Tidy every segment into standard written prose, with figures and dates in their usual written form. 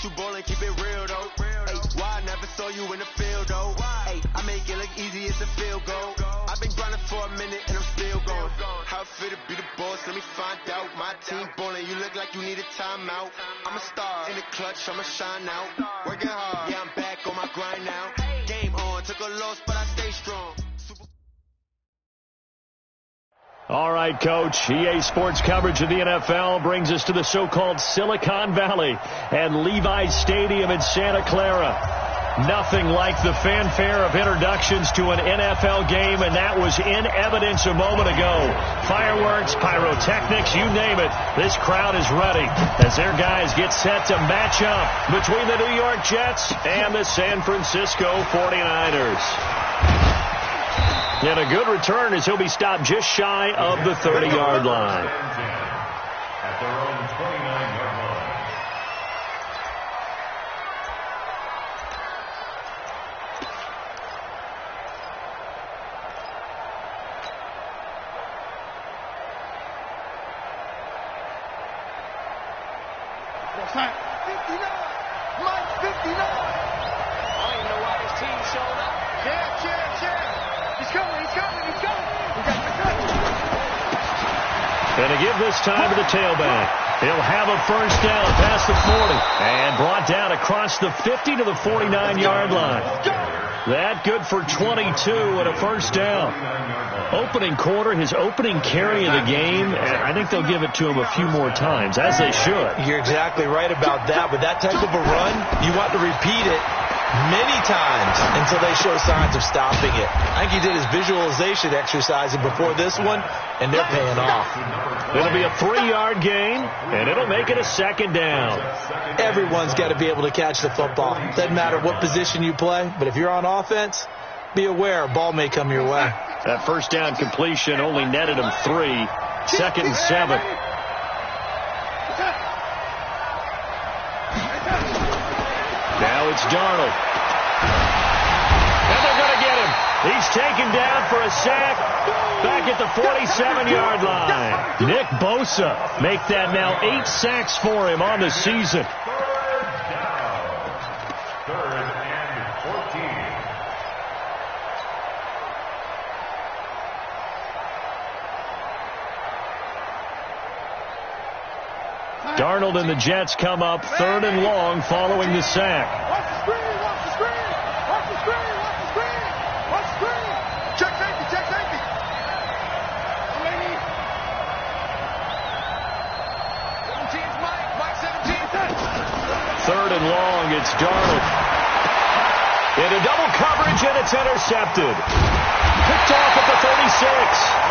you ballin', keep it real though. Ay, why I never saw you in the field though? Ay, I make it look easy, it's a field goal. I've been grinding for a minute and I'm still going. How it feel to be the boss, let me find out. My team ballin', you look like you need a timeout. I'm a star in the clutch, I'ma shine out. Working hard, yeah, I'm back on my grind now. Game on, took a loss, but I stay strong. All right, Coach. EA Sports coverage of the NFL brings us to the so-called Silicon Valley and Levi's Stadium in Santa Clara. Nothing like the fanfare of introductions to an NFL game, and that was in evidence a moment ago. Fireworks, pyrotechnics, you name it. This crowd is ready as their guys get set to match up between the New York Jets and the San Francisco 49ers. And a good return as he'll be stopped just shy of the 30-yard line. At their own 29-yard line. Mike 59! Mike 59! I don't even know why his team showed up. Yeah. He's coming. And to give this time to the tailback. He'll have a first down past the 40 and brought down across the 50 to the 49-yard line. That good for 22 and a first down. Opening quarter, his opening carry of the game, and I think they'll give it to him a few more times, as they should. You're exactly right about that. With that type of a run, you want to repeat it many times until they show signs of stopping it. I think he did his visualization exercising before this one, and they're paying off. It'll be a 3-yard gain, and it'll make it a second down. Everyone's got to be able to catch the football. Doesn't matter what position you play, but if you're on offense, be aware a ball may come your way. That first down completion only netted him 3. Second and 7. Now it's Darnold. And they're going to get him. He's taken down for a sack back at the 47-yard line. Nick Bosa make that now 8 sacks for him on the season. Third and 14. Darnold and the Jets come up 3rd and long following the sack. Watch the screen. Check safety. 17's Mike 17. 3rd and long, it's Darnold. Into double coverage, and it's intercepted. Picked off at the 36.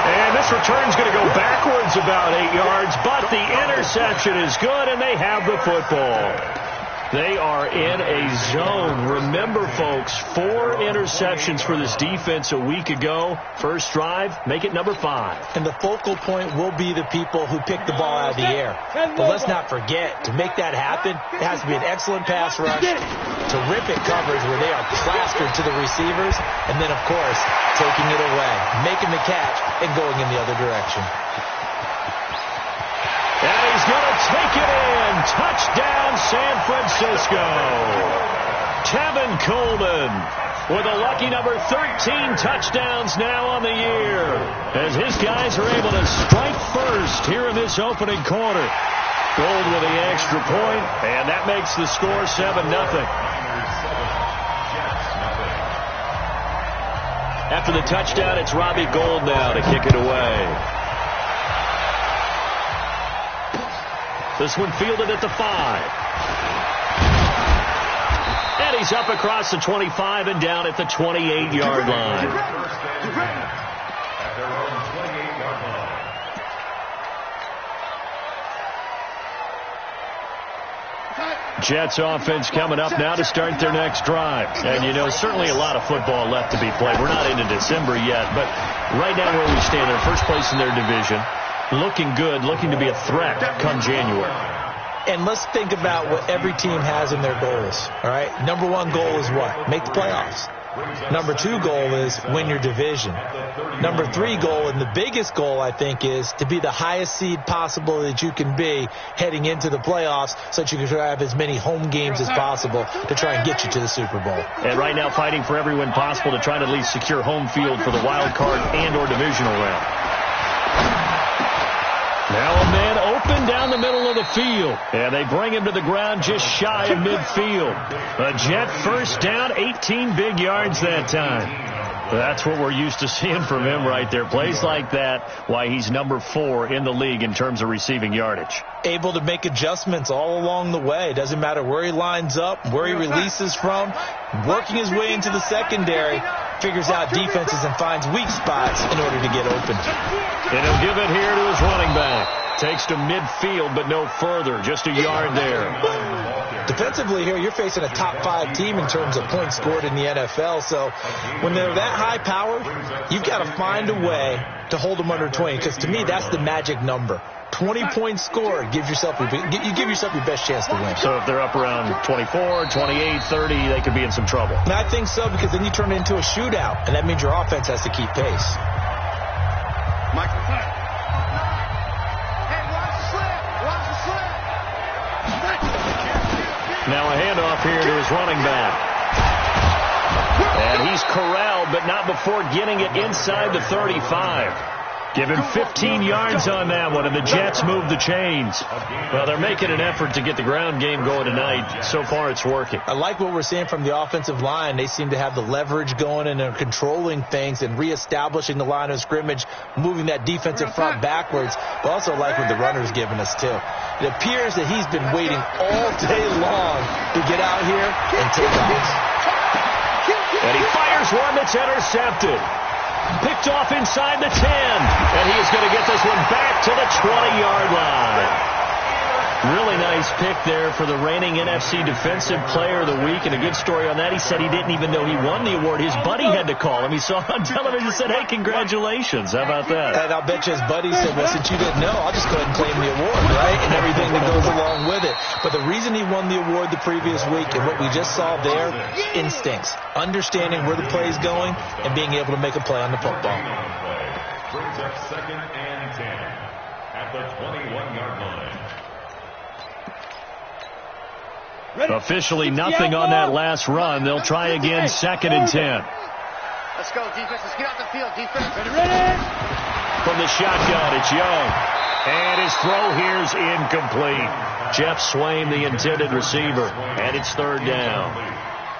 And this return's going to go backwards about 8 yards, but the interception is good, and they have the football. They are in a zone. Remember, folks, 4 interceptions for this defense a week ago. First drive, make it number 5. And the focal point will be the people who pick the ball out of the air. But let's not forget, to make that happen, it has to be an excellent pass rush, terrific coverage where they are plastered to the receivers, and then, of course, taking it away, making the catch, and going in the other direction. And he's going to take it in. Touchdown, San Francisco. Tevin Coleman with a lucky number 13 touchdowns now on the year, as his guys are able to strike first here in this opening quarter. Gold with the extra point, and that makes the score 7-0. After the touchdown, it's Robbie Gould now to kick it away. This one fielded at the 5. And he's up across the 25 and down at the 28-yard line. At their own 28-yard line. Jets offense coming up now to start their next drive. And, you know, certainly a lot of football left to be played. We're not into December yet, but right now where we stand, they're first place in their division. Looking good, looking to be a threat come January. And let's think about what every team has in their goals, all right? Number 1 goal is what? Make the playoffs. Number 2 goal is win your division. Number 3 goal, and the biggest goal, I think, is to be the highest seed possible that you can be heading into the playoffs so that you can have as many home games as possible to try and get you to the Super Bowl. And right now fighting for every win possible to try to at least secure home field for the wild card and or divisional round. Now a man open down the middle of the field. And they bring him to the ground just shy of midfield. A Jet first down, 18 big yards that time. That's what we're used to seeing from him right there. Plays like that, why he's number 4 in the league in terms of receiving yardage. Able to make adjustments all along the way. Doesn't matter where he lines up, where he releases from. Working his way into the secondary. Figures out defenses and finds weak spots in order to get open. And he'll give it here to his running back. Takes to midfield, but no further. Just a yard there. Defensively here, you're facing a top 5 team in terms of points scored in the NFL. So when they're that high powered, you've got to find a way to hold them under 20. Because to me, that's the magic number. 20 points scored, you give yourself your best chance to win. So if they're up around 24, 28, 30, they could be in some trouble. And I think so, because then you turn it into a shootout, and that means your offense has to keep pace. Michael. Hey, watch the slip. Watch the slip. Now a handoff here to his running back. And he's corralled, but not before getting it inside the 35. Give him 15 yards on that one, and the Jets move the chains. Well, they're making an effort to get the ground game going tonight. So far, it's working. I like what we're seeing from the offensive line. They seem to have the leverage going, and they're controlling things and reestablishing the line of scrimmage, moving that defensive front backwards. But also like what the runner's giving us, too. It appears that he's been waiting all day long to get out here and take off. And he fires one that's intercepted. Picked off inside the 10. And he is going to get this one back to the 20-yard line. Really nice pick there for the reigning NFC Defensive Player of the Week. And a good story on that. He said he didn't even know he won the award. His buddy had to call him. He saw it on television and said, hey, congratulations. How about that? And I'll bet you his buddy said, well, since you didn't know, I'll just go ahead and claim the award, right? And everything that goes along with it. But the reason he won the award the previous week and what we just saw there, instincts. Understanding where the play is going and being able to make a play on the football. Brings up 2nd and 10 at the 21-yard line. Officially nothing on that last run. They'll try again, 2nd and 10. Let's go, defense. Let's get out the field, defense. Ready? From the shotgun, it's Young. And his throw here's incomplete. Jeff Swain, the intended receiver. And it's 3rd down.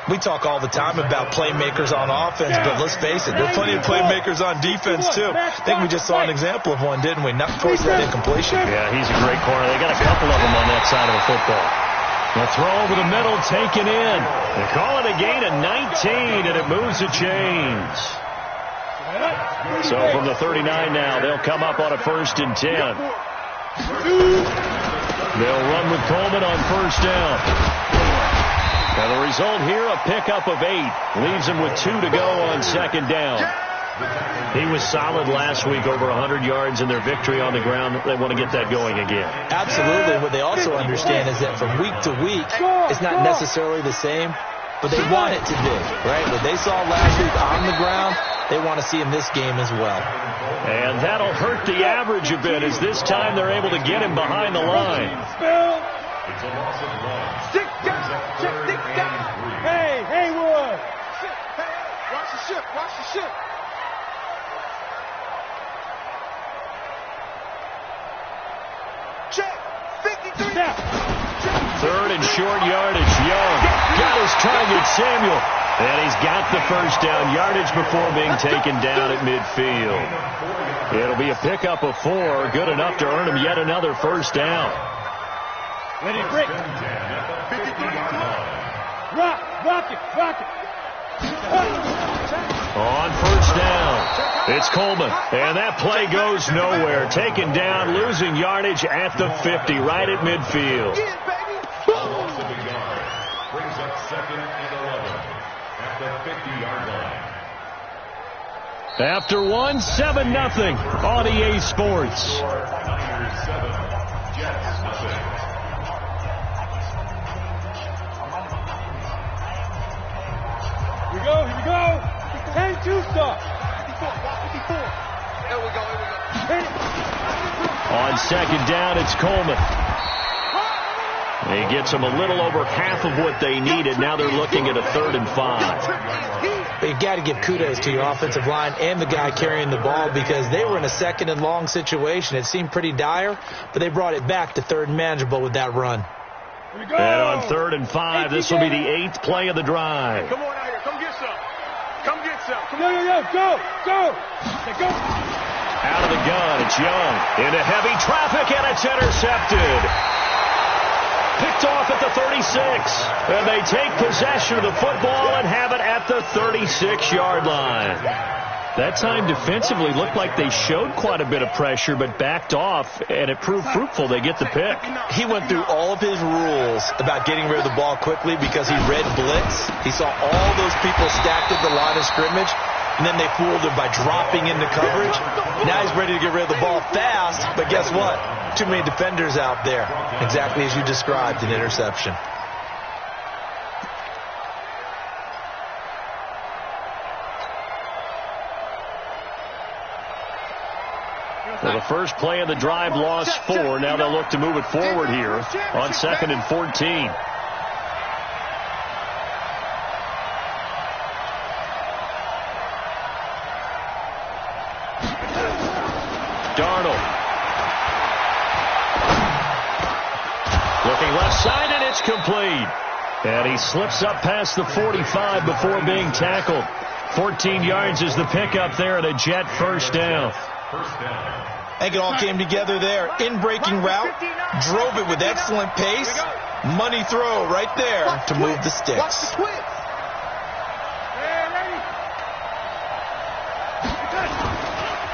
We talk all the time about playmakers on offense, but let's face it, there are plenty of playmakers on defense, too. I think we just saw an example of one, didn't we? Not force that incompletion. Yeah, he's a great corner. They got a couple of them on that side of the football. The throw over the middle, taken in. They call it a gain of 19, and it moves the chains. So from the 39 now, they'll come up on a 1st and 10. They'll run with Coleman on 1st down. And the result here, a pickup of 8. Leaves him with 2 to go on 2nd down. He was solid last week, over 100 yards in their victory on the ground. They want to get that going again. Absolutely. What they also understand is that from week to week, it's not necessarily the same, but they want it to be, right? What they saw last week on the ground, they want to see in this game as well. And that'll hurt the average a bit, as this time they're able to get him behind the line. It's a loss of 1. Stick down. Stick down. Hey, Haywood. Hey, watch the ship. Watch the ship. Check. 53. Now. 3rd and short yardage. Young got his target, Samuel. And he's got the 1st down yardage before being taken down at midfield. It'll be a pickup of 4. Good enough to earn him yet another 1st down. Ready, break. Rock it. On 1st down, it's Coleman. And that play goes nowhere. Taken down, losing yardage at the 50, right at midfield. Loss of a yard. Brings up 2nd and 11 at the 50-yard line. After 1, 7-0 on EA Sports. Niners 7, Jets nothing. Here we go. second down. It's Coleman. He gets them a little over half of what they needed. Now they're looking at a 3rd and 5. But you've got to give kudos to your offensive line and the guy carrying the ball because they were in a 2nd and long situation. It seemed pretty dire, but they brought it back to 3rd and manageable with that run. And on 3rd and 5, this will be the 8th play of the drive. Come on out here. Come get some. Come get some. Go. Out of the gun, it's Young. Into heavy traffic, and it's intercepted. Picked off at the 36. And they take possession of the football and have it at the 36-yard line. That time defensively looked like they showed quite a bit of pressure, but backed off, and it proved fruitful. They get the pick. He went through all of his rules about getting rid of the ball quickly because he read blitz. He saw all those people stacked at the line of scrimmage, and then they fooled him by dropping into coverage. Now he's ready to get rid of the ball fast, but guess what? Too many defenders out there. Exactly as you described, an interception. Well, the first play of the drive lost 4. Now they'll look to move it forward here on 2nd and 14. Darnold. Looking left side, and it's complete. And he slips up past the 45 before being tackled. 14 yards is the pickup there, and a Jet first down. I think it all came together there. In-breaking route, drove it with excellent pace. Money throw right there to move the sticks.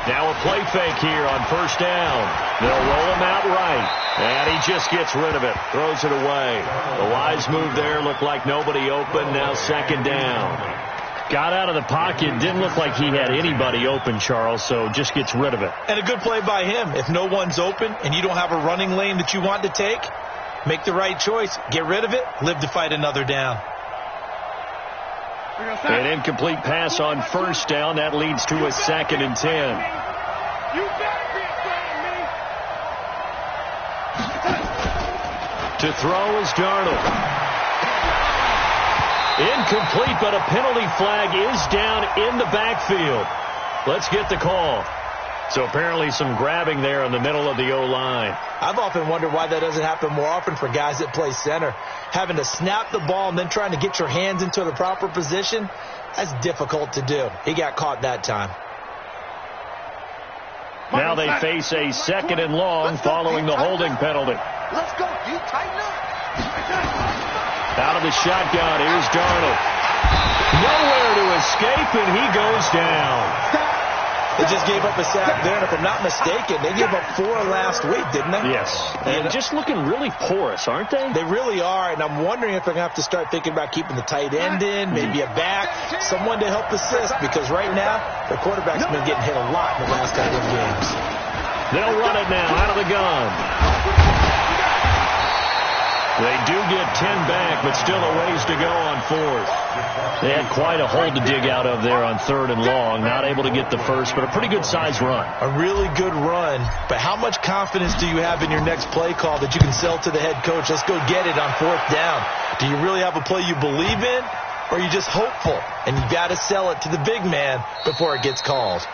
Now a play fake here on first down. They'll roll him out right, and he just gets rid of it, throws it away. The wise move there, looked like nobody open. Now 2nd down. Got out of the pocket, didn't look like he had anybody open, Charles, so just gets rid of it. And a good play by him. If no one's open and you don't have a running lane that you want to take, make the right choice. Get rid of it, live to fight another down. An incomplete pass on first down. That leads to a 2nd and 10. You better be afraid of me. To throw is Darnold. Incomplete, but a penalty flag is down in the backfield. Let's get the call. So apparently some grabbing there in the middle of the O-line. I've often wondered why that doesn't happen more often for guys that play center. Having to snap the ball and then trying to get your hands into the proper position, that's difficult to do. He got caught that time. Now they face a 2nd and long following the holding penalty. Let's go. You tighten up. Out of the shotgun, here's Darnold. Nowhere to escape, and he goes down. They just gave up a sack there, and if I'm not mistaken, they gave up 4 last week, didn't they? Yes. And just looking really porous, aren't they? They really are, and I'm wondering if they're going to have to start thinking about keeping the tight end in, maybe a back, someone to help assist, because right now, their quarterback's been getting hit a lot in the last couple of games. They'll run it now out of the gun. They do get 10 back, but still a ways to go on 4th. They had quite a hole to dig out of there on 3rd and long. Not able to get the first, but a pretty good-sized run. A really good run, but how much confidence do you have in your next play call that you can sell to the head coach? Let's go get it on 4th down. Do you really have a play you believe in, or are you just hopeful? And you got to sell it to the big man before it gets called.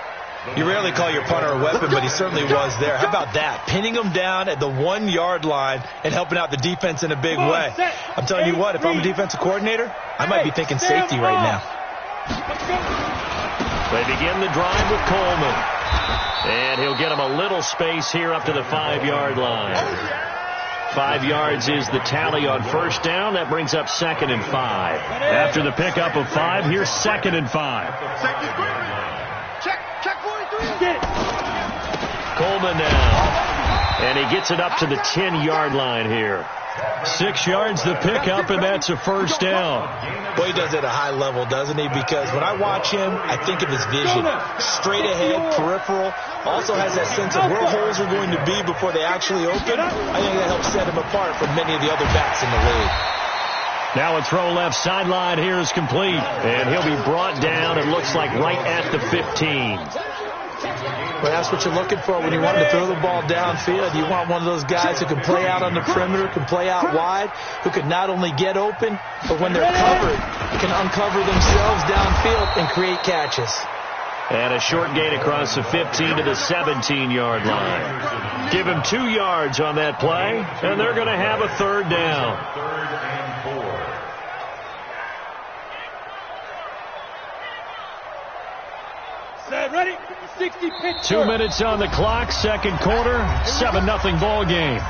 You rarely call your punter a weapon, but he certainly was there. How about that? Pinning him down at the 1-yard line and helping out the defense in a big way. I'm telling you what, if I'm a defensive coordinator, I might be thinking safety right now. They begin the drive with Coleman. And he'll get him a little space here up to the 5-yard line. 5 yards is the tally on first down. That brings up 2nd and 5. After the pickup of 5, here's 2nd and 5. Coleman now, and he gets it up to the 10-yard line here. 6 yards the pickup, and that's a first down. Boy, he does it at a high level, doesn't he? Because when I watch him, I think of his vision. Straight ahead, peripheral. Also has that sense of where holes are going to be before they actually open. I think that helps set him apart from many of the other backs in the league. Now a throw left sideline here is complete. And he'll be brought down, it looks like, right at the 15. Exactly. That's what you're looking for when you want to throw the ball downfield. You want one of those guys who can play out on the perimeter, can play out wide, who can not only get open, but when they're covered, can uncover themselves downfield and create catches. And a short gain across the 15 to the 17-yard line. Give him 2 yards on that play, and they're going to have a third down. 3rd and 4. Set, ready? 60 pitch. 2 minutes on the clock, second quarter, 7-0 ball game.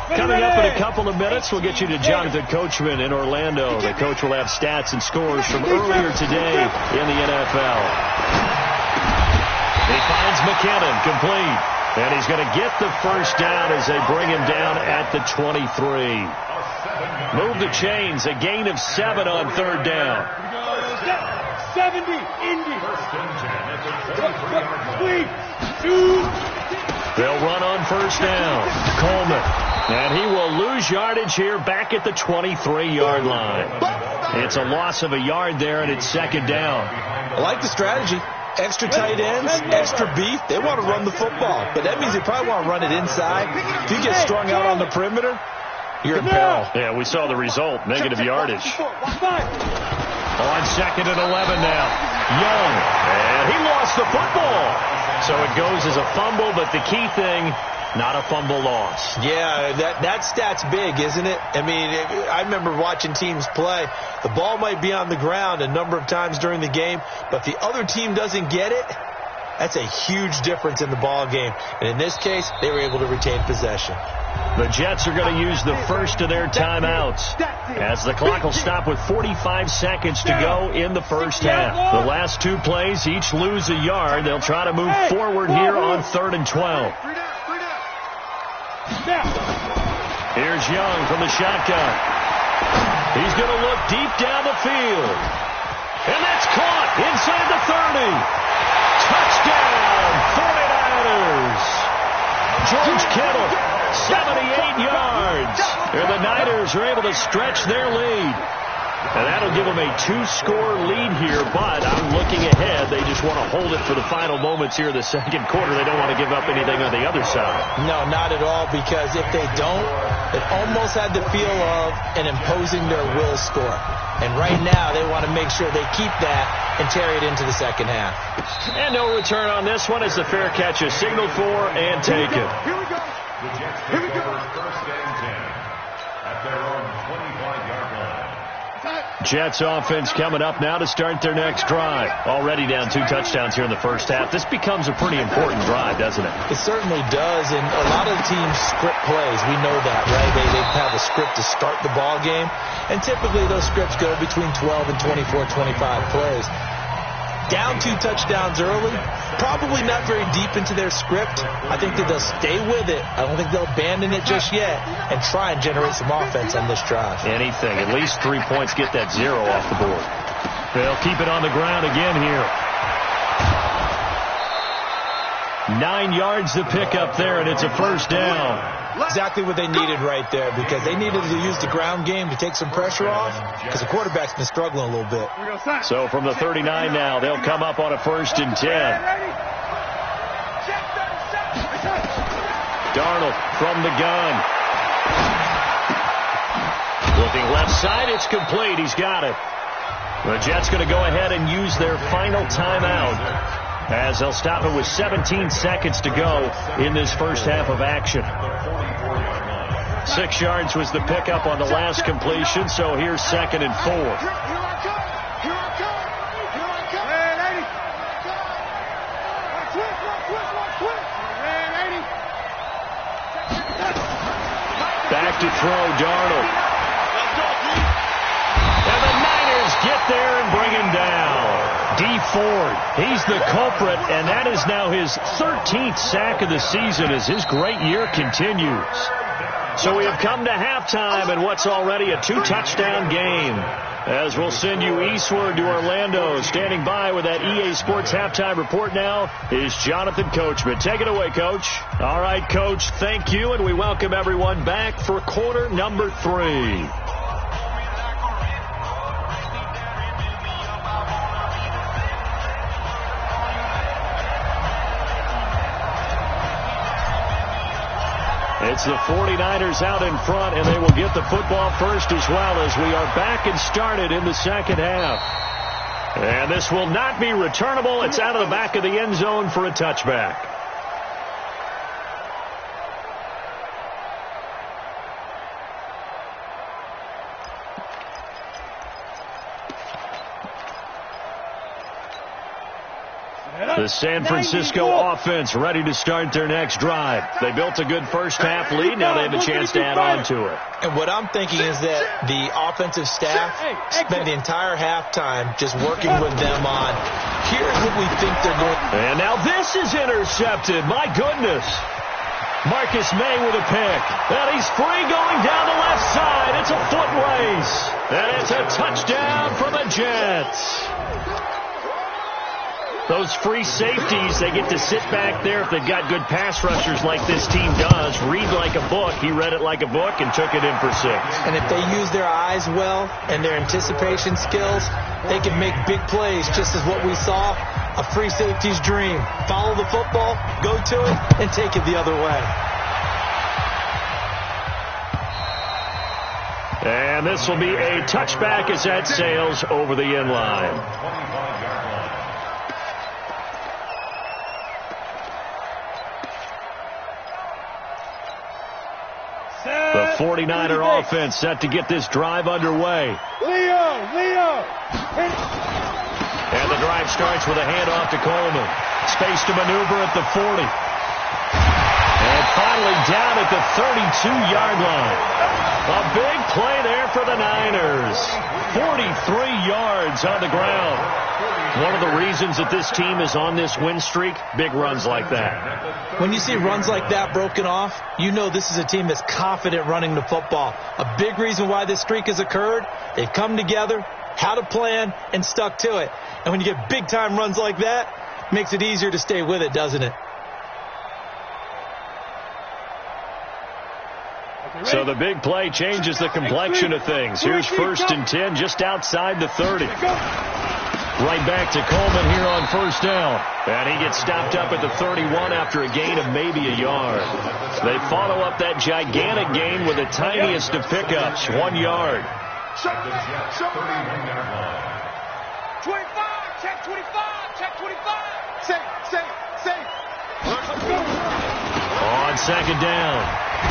Coming up in a couple of minutes, we'll get you to Jonathan Coachman in Orlando. The coach will have stats and scores from earlier today in the NFL. He finds McKinnon, complete. And he's going to get the first down as they bring him down at the 23. Move the chains, a gain of 7 on third down. 70, Indy. They'll run on first down. Coleman. And he will lose yardage here back at the 23-yard line. It's a loss of a yard there, and it's second down. I like the strategy. Extra tight ends, extra beef. They want to run the football, but that means they probably want to run it inside. If you get strung out on the perimeter, you're in peril. Yeah, we saw the result, negative yardage. On second and 11 now. Young, and he lost the football. So it goes as a fumble, but the key thing, not a fumble loss. Yeah, that stat's big, isn't it? I mean, I remember watching teams play. The ball might be on the ground a number of times during the game, but if the other team doesn't get it, that's a huge difference in the ball game. And in this case, they were able to retain possession. The Jets are going to use the first of their timeouts as the clock will stop with 45 seconds to go in the first half. The last 2 plays, each lose a yard. They'll try to move forward here on 3rd and 12. Here's Young from the shotgun. He's going to look deep down the field. And that's caught inside the 30. Touchdown, 49ers. George Kittle, 78 yards. And the Niners are able to stretch their lead. And that'll give them a 2-score lead here, but I'm looking ahead. They just want to hold it for the final moments here in the second quarter. They don't want to give up anything on the other side. No, not at all, because if they don't, it almost had the feel of an imposing their will score. And right now, they want to make sure they keep that and carry it into the second half. And no return on this one as the fair catch is signaled for and taken. Here we go. The Jets take over 1st and 10 at their own 25-yard line. Jets offense coming up now to start their next drive. Already down 2 touchdowns here in the first half. This becomes a pretty important drive, doesn't it? It certainly does, and a lot of teams script plays. We know that, right? They have a script to start the ball game, and typically those scripts go between 12 and 24, 25 plays. Down 2 touchdowns early, probably not very deep into their script. I think that they'll stay with it. I don't think they'll abandon it just yet and try and generate some offense on this drive. Anything. At least 3 points, get that 0 off the board. They'll keep it on the ground again here. 9 yards to pick up there, and it's a first down. Exactly what they needed right there, because they needed to use the ground game to take some pressure off, because the quarterback's been struggling a little bit. So from the 39 now, they'll come up on a 1st and 10. Darnold from the gun. Looking left side, it's complete. He's got it. The Jets going to go ahead and use their final timeout, as they'll stop it with 17 seconds to go in this first half of action. 6 yards was the pickup on the last completion, so here's 2nd and 4. Back to throw, Darnold. And the Niners get there and bring him down. D. Ford, he's the culprit, and that is now his 13th sack of the season as his great year continues. So we have come to halftime in what's already a 2-touchdown game. as we'll send you eastward to Orlando. Standing by with that EA Sports halftime report now is Jonathan Coachman. Take it away, Coach. All right, Coach, thank you, and we welcome everyone back for quarter number 3. It's the 49ers out in front, and they will get the football first as well as we are back and started in the second half. And this will not be returnable. It's out of the back of the end zone for a touchback. The San Francisco offense ready to start their next drive. They built a good first half lead. Now they have a chance to add on to it. And what I'm thinking is that the offensive staff spent the entire halftime just working with them on, here's what we think they're going to do. And now this is intercepted. My goodness. Marcus May with a pick. And he's free going down the left side. It's a foot race. And it's a touchdown for the Jets. Those free safeties, they get to sit back there if they've got good pass rushers like this team does. Read like a book. He read it like a book and took it in for 6. And if they use their eyes well and their anticipation skills, they can make big plays, just as what we saw, a free safety's dream. Follow the football, go to it, and take it the other way. And this will be a touchback as that sails over the end line. The 49er offense set to get this drive underway. Leo! And the drive starts with a handoff to Coleman. Space to maneuver at the 40. And finally down at the 32-yard line. A big play there for the Niners. 43 yards on the ground. One of the reasons that this team is on this win streak, big runs like that. When you see runs like that broken off, you know this is a team that's confident running the football. A big reason why this streak has occurred, they've come together, had a plan, and stuck to it. And when you get big-time runs like that, it makes it easier to stay with it, doesn't it? So the big play changes the complexion of things. Here's 1st and 10 just outside the 30. Right back to Coleman here on first down. And he gets stopped up at the 31 after a gain of maybe a yard. They follow up that gigantic gain with the tiniest of pickups, 1 yard. 25, check 25, check 25. Safe. On second down,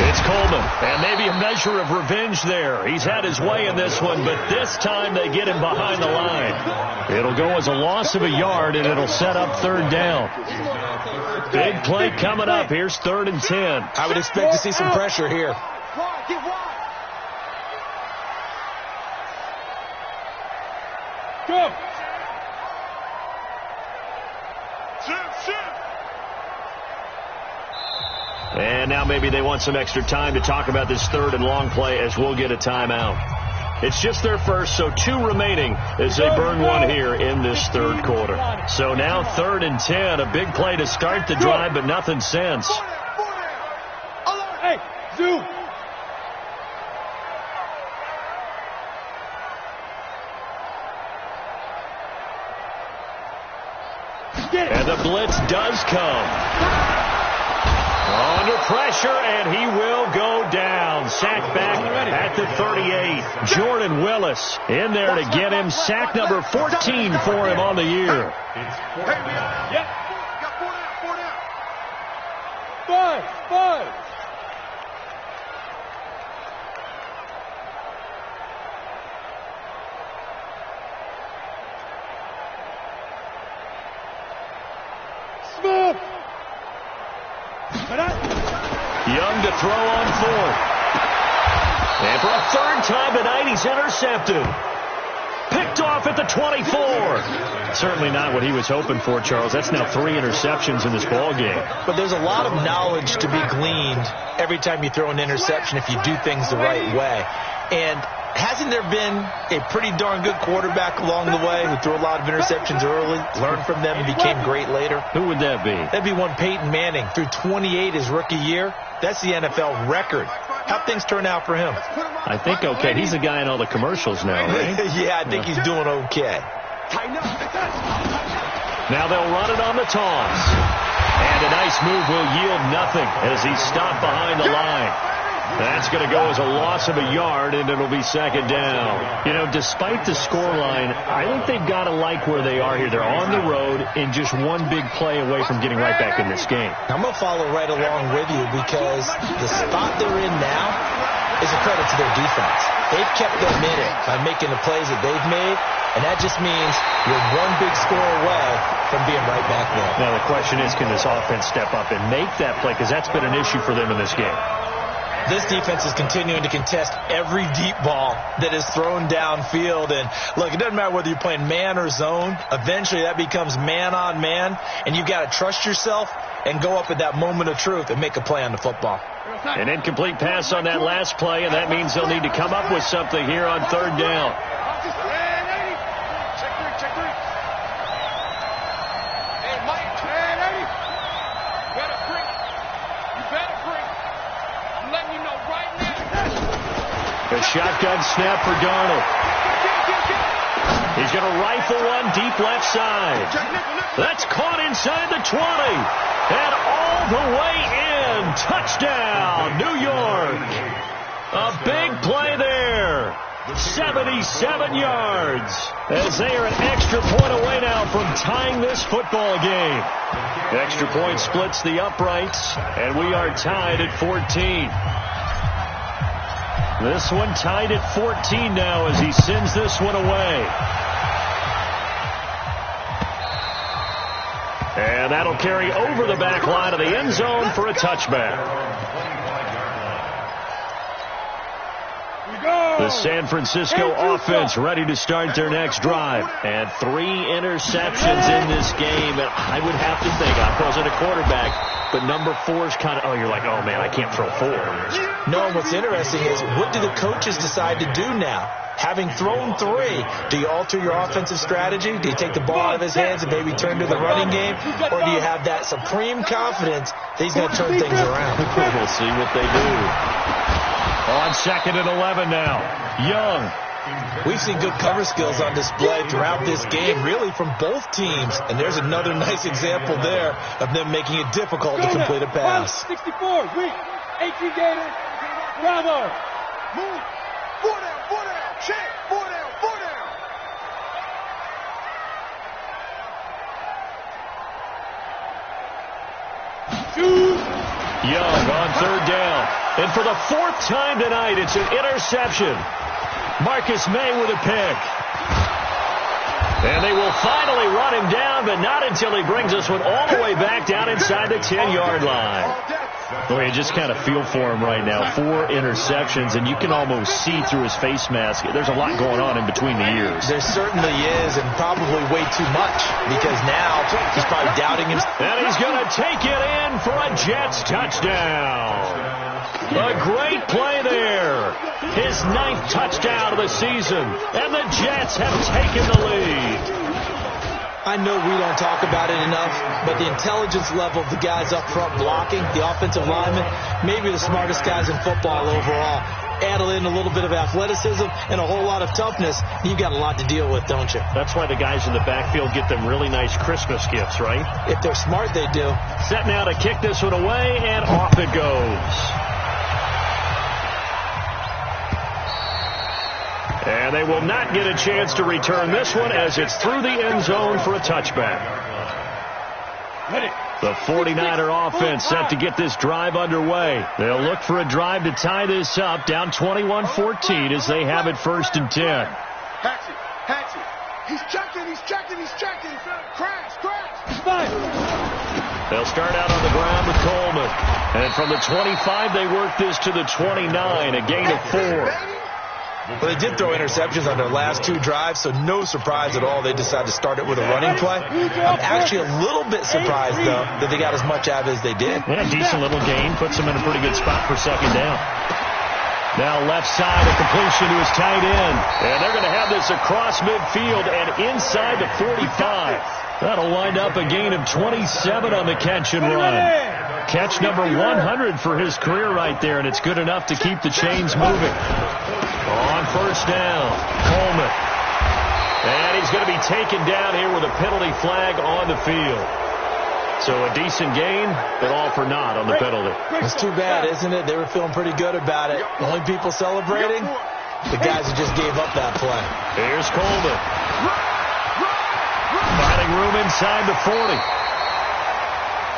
it's Coleman, and maybe a measure of revenge there. He's had his way in this one, but this time they get him behind the line. It'll go as a loss of a yard, and it'll set up 3rd down. Big play coming up. Here's 3rd and 10. I would expect to see some pressure here. Get wide. Go! And now maybe they want some extra time to talk about this 3rd and long play as we'll get a timeout. It's just their first, so 2 remaining as they burn 1 here in this 3rd quarter. So now 3rd and 10, a big play to start the drive, but nothing since. Hey, Zoo! And the blitz does come. Under pressure, and he will go down. Sacked back at the 38. Jordan Willis in there to get him. Sack number 14 for him on the year. Five. Smith. Young to throw on 4th. And for a 3rd time tonight, he's intercepted. Picked off at the 24. Certainly not what he was hoping for, Charles. That's now 3 interceptions in this ball game. But there's a lot of knowledge to be gleaned every time you throw an interception if you do things the right way. And hasn't there been a pretty darn good quarterback along the way who threw a lot of interceptions early, learned from them, and became great later? Who would that be? That'd be one Peyton Manning. Threw 28 his rookie year. That's the NFL record. How'd things turn out for him? I think okay. He's the guy in all the commercials now, right? Yeah, I think he's doing okay. Now they'll run it on the toss. And a nice move will yield nothing as he's stopped behind the line. That's going to go as a loss of a yard, and it'll be second down. You know, despite the scoreline, I think they've got to like where they are here. They're on the road and just one big play away from getting right back in this game. I'm going to follow right along with you because the spot they're in now is a credit to their defense. They've kept them in it by making the plays that they've made, and that just means you're one big score away from being right back there. Now the question is, can this offense step up and make that play? Because that's been an issue for them in this game. This defense is continuing to contest every deep ball that is thrown downfield. And, look, it doesn't matter whether you're playing man or zone. Eventually that becomes man on man, and you've got to trust yourself and go up at that moment of truth and make a play on the football. An incomplete pass on that last play, and that means they'll need to come up with something here on third down. A shotgun snap for Darnold. He's going to rifle one deep left side. That's caught inside the 20. And all the way in. Touchdown, New York. A big play there. 77 yards. As they are an extra point away now from tying this football game. Extra point splits the uprights. And we are tied at 14. This one tied at 14 now as he sends this one away. And that'll carry over the back line of the end zone for a touchback. The San Francisco offense ready to start their next drive. And 3 interceptions in this game. And I would have to think, I wasn't a quarterback, but number 4 is kind of, oh, you're like, oh, man, I can't throw 4. No, and what's interesting is, what do the coaches decide to do now? Having thrown 3, do you alter your offensive strategy? Do you take the ball out of his hands and maybe turn to the running game? Or do you have that supreme confidence that he's going to turn things around? We'll see what they do. On 2nd and 11 now. Young. We've seen good cover skills on display throughout this game, really from both teams. And there's another nice example there of them making it difficult to complete a pass. 64, weak, 18 Gator, Bravo. Move, 4 down, check, 4 down, 4 down. Shoot. Young on 3rd down. And for the 4th time tonight, it's an interception. Marcus May with a pick. And they will finally run him down, but not until he brings this one all the way back down inside the 10-yard line. Boy, you just kind of feel for him right now. 4 interceptions, and you can almost see through his face mask. There's a lot going on in between the ears. There certainly is, and probably way too much, because now he's probably doubting himself. And he's going to take it in for a Jets touchdown. A great play there. His 9th touchdown of the season, and the Jets have taken the lead. I know we don't talk about it enough, but the intelligence level of the guys up front blocking, the offensive linemen, maybe the smartest guys in football overall. Add in a little bit of athleticism and a whole lot of toughness, you've got a lot to deal with, don't you? That's why the guys in the backfield get them really nice Christmas gifts, right? If they're smart, they do. Set now to kick this one away, and off it goes. And they will not get a chance to return this one as it's through the end zone for a touchback. The 49er offense set to get this drive underway. They'll look for a drive to tie this up, down 21-14 as they have it 1st and 10. Hatchet. He's checking. Crash. They'll start out on the ground with Coleman. And from the 25, they work this to the 29, a gain of 4. Well, they did throw interceptions on their last 2 drives, so no surprise at all they decided to start it with a running play. I'm actually a little bit surprised, though, that they got as much out as they did. Yeah, decent little gain. Puts them in a pretty good spot for 2nd down. Now left side, a completion to his tight end. And they're going to have this across midfield and inside the 45. That'll wind up a gain of 27 on the catch and run. Catch number 100 for his career right there, and it's good enough to keep the chains moving. On first down, Coleman. And he's going to be taken down here with a penalty flag on the field. So a decent gain, but all for naught on the penalty. It's too bad, isn't it? They were feeling pretty good about it. The only people celebrating, the guys who just gave up that play. Here's Coleman. Finding room inside the 40.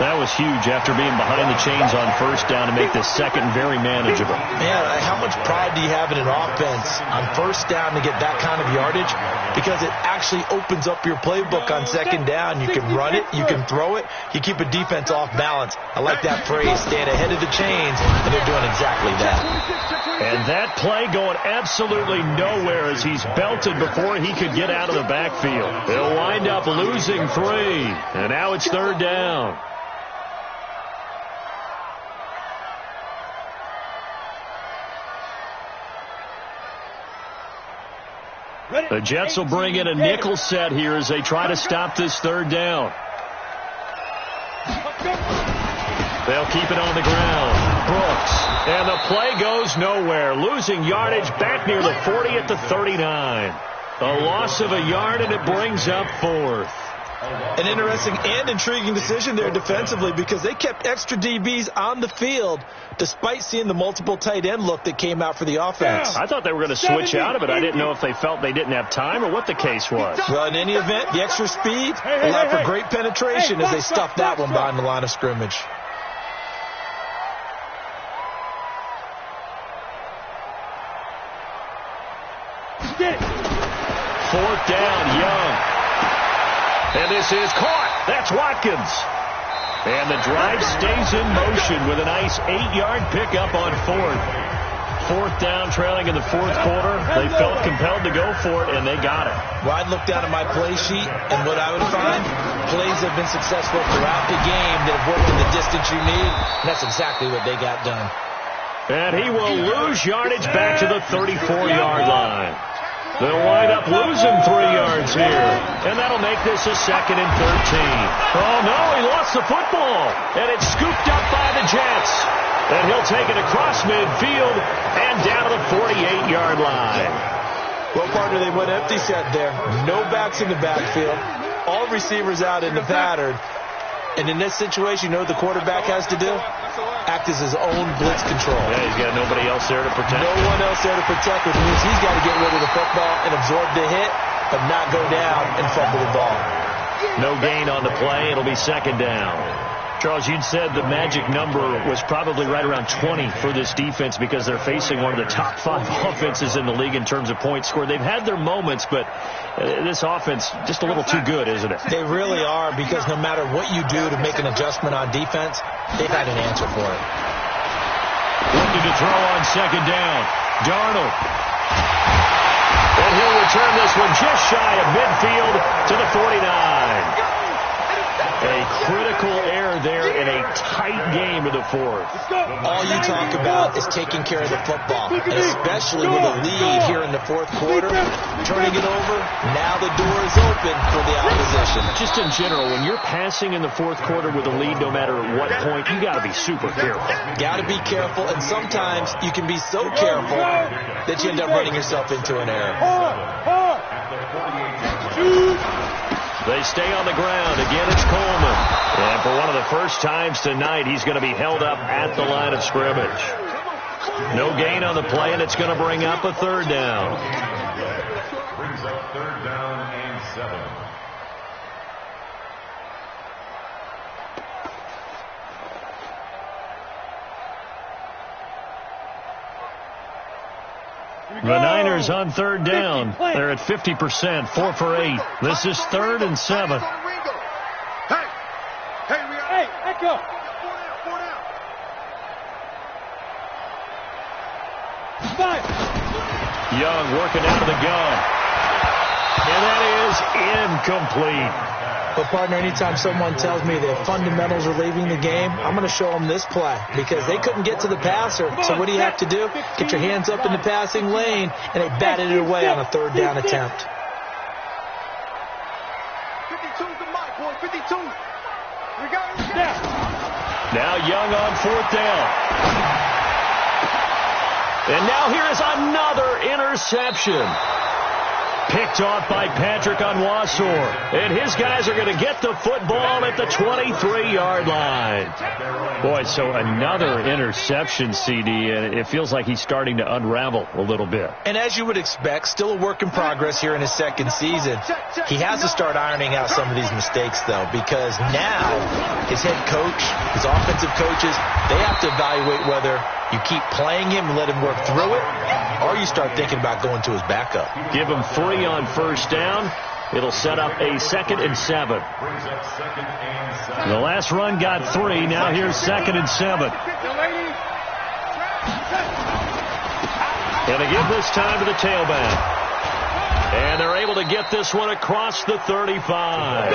That was huge after being behind the chains on first down to make this second very manageable. Man, how much pride do you have in an offense on first down to get that kind of yardage? Because it actually opens up your playbook on second down. You can run it, you can throw it, you keep a defense off balance. I like that phrase, staying ahead of the chains, and they're doing exactly that. And that play going absolutely nowhere as he's belted before he could get out of the backfield. They'll wind up losing 3, and now it's third down. The Jets will bring in a nickel set here as they try to stop this third down. They'll keep it on the ground. Brooks. And the play goes nowhere. Losing yardage back near the 40 at the 39. A loss of a yard, and it brings up 4th. An interesting and intriguing decision there defensively because they kept extra DBs on the field despite seeing the multiple tight end look that came out for the offense. I thought they were going to switch out of it. I didn't know if they felt they didn't have time or what the case was. Well, in any event, the extra speed allowed for great penetration as they stuffed that one behind the line of scrimmage. Fourth down, Young. And this is caught. That's Watkins. And the drive stays in motion with a nice 8-yard pickup on 4th. Fourth down, trailing in the 4th quarter. They felt compelled to go for it, and they got it. Well, I'd look down at my play sheet, and what I would find, plays have been successful throughout the game that have worked in the distance you need, and that's exactly what they got done. And he will lose yardage back to the 34-yard line. They'll wind up losing 3 yards here. And that'll make this a 2nd and 13. Oh, no, he lost the football. And it's scooped up by the Jets. And he'll take it across midfield and down to the 48-yard line. Well, partner, they went empty set there. No backs in the backfield. All receivers out in the pattern. And in this situation, you know what the quarterback has to do? Act as his own blitz control. Yeah, he's got nobody else there to protect. No one else there to protect, which means he's got to get rid of the football and absorb the hit, but not go down and fumble the ball. No gain on the play. It'll be 2nd down. Charles, you'd said the magic number was probably right around 20 for this defense because they're facing one of the top 5 offenses in the league in terms of points scored. They've had their moments, but this offense just a little too good, isn't it? They really are, because no matter what you do to make an adjustment on defense, they've had an answer for it. Looking to throw on 2nd down. Darnold. And he'll return this one just shy of midfield to the 49. A critical error there in a tight game to the 4th. All you talk about is taking care of the football, and especially with a lead here in the 4th quarter. Turning it over, now the door is open for the opposition. Just in general, when you're passing in the 4th quarter with a lead, no matter what point, you got to be super careful. Got to be careful, and sometimes you can be so careful that you end up running yourself into an error. They stay on the ground. Again, it's Coleman. And for one of the first times tonight, he's going to be held up at the line of scrimmage. No gain on the play, and it's going to bring up a 3rd down. Brings up 3rd down and 7. The Niners on 3rd down. They're at 50%, 4 for 8. This is 3rd and 7. Hey, echo. 4 down. 5. Young working out of the gun. And that is incomplete. But, partner, anytime someone tells me that fundamentals are leaving the game, I'm going to show them this play because they couldn't get to the passer. So what do you have to do? Get your hands up in the passing lane, and they batted it away on a third down attempt. 52's the mic, boy. 52. We got it. Now Young on fourth down. And now here is another interception. Picked off by Patrick Onwuasor. And his guys are going to get the football at the 23-yard line. Boy, so another interception, CD, and it feels like he's starting to unravel a little bit. And as you would expect, still a work in progress here in his second season. He has to start ironing out some of these mistakes, though, because now his head coach, his offensive coaches, they have to evaluate whether you keep playing him and let him work through it, or you start thinking about going to his backup. Give him 3 on first down. It'll set up a 2nd and 7. The last run got 3. Now here's 2nd and 7. And they give this time to the tailback. And they're able to get this one across the 35.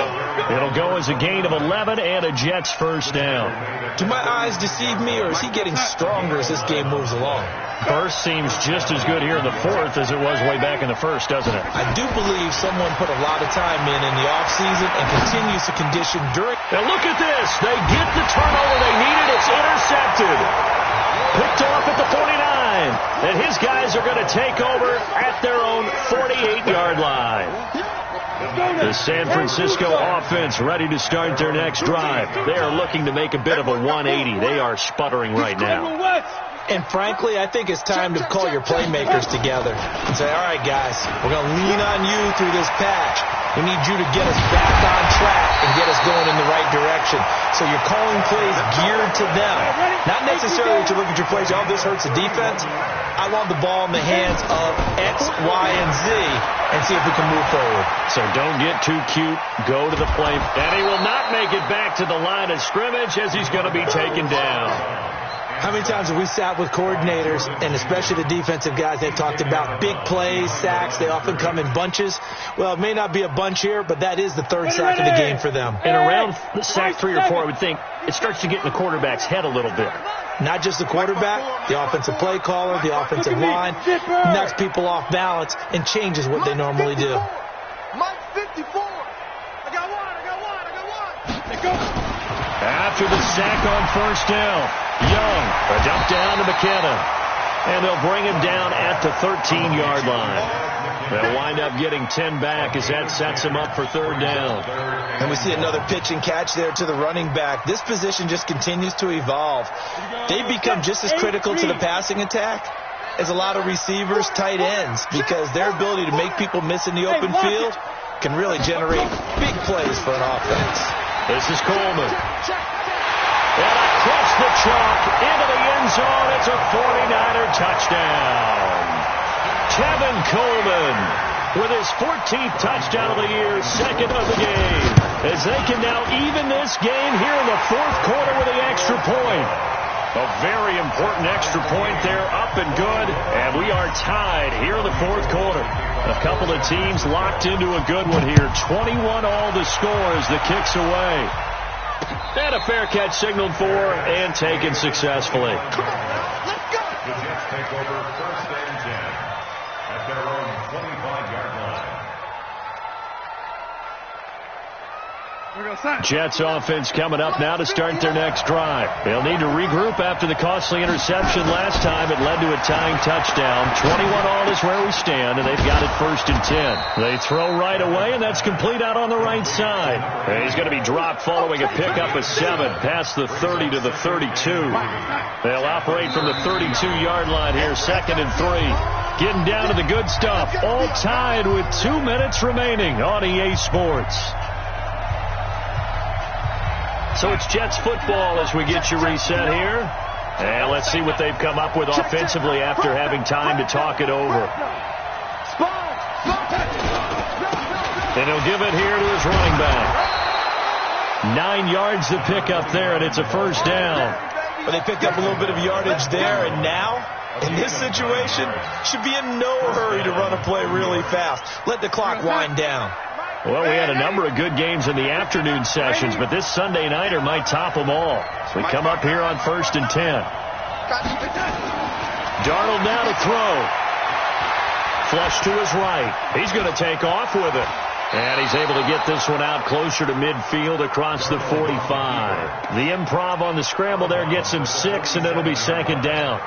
It'll go as a gain of 11 and a Jets first down. Do my eyes deceive me, or is he getting stronger as this game moves along? Burst seems just as good here in the fourth as it was way back in the first, doesn't it? I do believe someone put a lot of time in the offseason and continues to condition during. And look at this. They get the turnover they needed. It's intercepted. Picked off at the 49. And his guys are going to take over at their own 48-yard line. The San Francisco offense ready to start their next drive. They are looking to make a bit of a 180. They are sputtering right now. And frankly, I think it's time to call your playmakers together and say, all right, guys, we're going to lean on you through this patch. We need you to get us back on track and get us going in the right direction. So you're calling plays geared to them. Not necessarily to look at your plays, oh, this hurts the defense. I want the ball in the hands of X, Y, and Z and see if we can move forward. So don't get too cute. Go to the play. And he will not make it back to the line of scrimmage as he's going to be taken down. How many times have we sat with coordinators, and especially the defensive guys, they've talked about big plays, sacks. They often come in bunches. Well, it may not be a bunch here, but that is the third sack of the game for them. And around sack 3 or 4, I would think it starts to get in the quarterback's head a little bit. Not just the quarterback, the offensive play caller, the offensive line, knocks people off balance and changes what they normally do. Mike 54. I got one. After the sack on first down, Young, a dump down to McKenna. And they'll bring him down at the 13-yard line. They'll wind up getting 10 back as that sets him up for third down. And we see another pitch and catch there to the running back. This position just continues to evolve. They've become just as critical to the passing attack as a lot of receivers, tight ends, because their ability to make people miss in the open field can really generate big plays for an offense. This is Coleman. And across the chalk into the end zone. It's a 49er touchdown. Kevin Coleman with his 14th touchdown of the year, second of the game, as they can now even this game here in the fourth quarter with the extra point. A very important extra point there, up and good, and we are tied here in the fourth quarter. A couple of teams locked into a good one here. 21 all the score as the kick's away. And a fair catch signaled for and taken successfully. The Jets take over first and 10 at their own 25-yard line. Jets offense coming up now to start their next drive. They'll need to regroup after the costly interception last time. It led to a tying touchdown. 21 all is where we stand, and they've got it first and 10. They throw right away, and that's complete out on the right side. And he's going to be dropped following a pickup of 7 past the 30 to the 32. They'll operate from the 32-yard line here, second and 3. Getting down to the good stuff, all tied with 2 minutes remaining on EA Sports. So it's Jets football as we get you reset here. And let's see what they've come up with offensively after having time to talk it over. And he'll give it here to his running back. 9 yards to pick up there, and it's a first down. Well, they picked up a little bit of yardage there, and now, in this situation, should be in no hurry to run a play really fast. Let the clock wind down. Well, we had a number of good games in the afternoon sessions, but this Sunday nighter might top them all. So we come up here on 1st and 10. Darnold now to throw. Flush to his right. He's going to take off with it. And he's able to get this one out closer to midfield across the 45. The improv on the scramble there gets him 6, and it'll be 2nd down.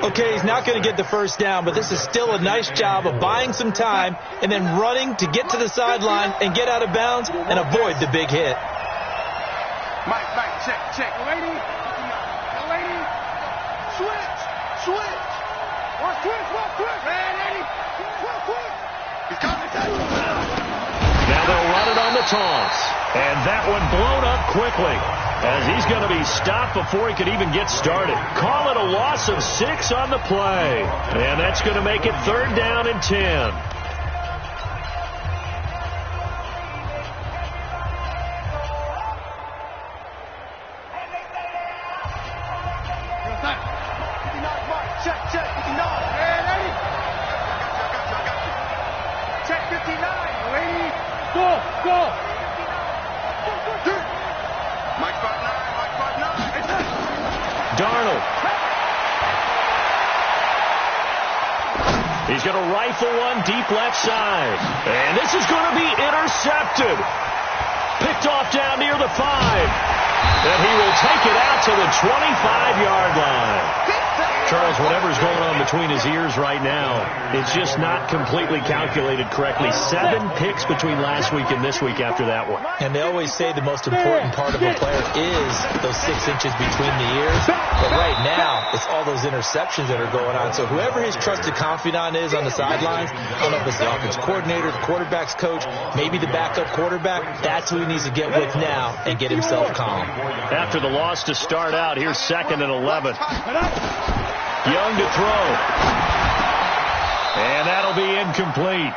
Okay, he's not going to get the 1st down, but this is still a nice job of buying some time and then running to get to the sideline and get out of bounds and avoid the big hit. Mike, check. Lady. Switch. One quick. Man, Eddie. Quick. He's got it. Now they'll run it on the toss. And that one blown up quickly, as he's going to be stopped before he could even get started. Call it a loss of 6 on the play. And that's going to make it 3rd down and 10. Check, 59. Man, Eddie. Check 59, lady. Go. Mike 5'9". Darnold. He's going to rifle one deep left side. And this is going to be intercepted. Picked off down near the 5. And he will take it out to the 25-yard line. Charles, whatever's going on between his ears right now, it's just not completely calculated correctly. 7 picks between last week and this week after that one. And they always say the most important part of a player is those 6 inches between the ears. But right now, it's all those interceptions that are going on. So whoever his trusted confidant is on the sidelines, I don't know if it's the offense coordinator, the quarterback's coach, maybe the backup quarterback, that's who he needs to get with now and get himself calm. After the loss to start out, here's 2nd and 11. Young to throw. And that'll be incomplete.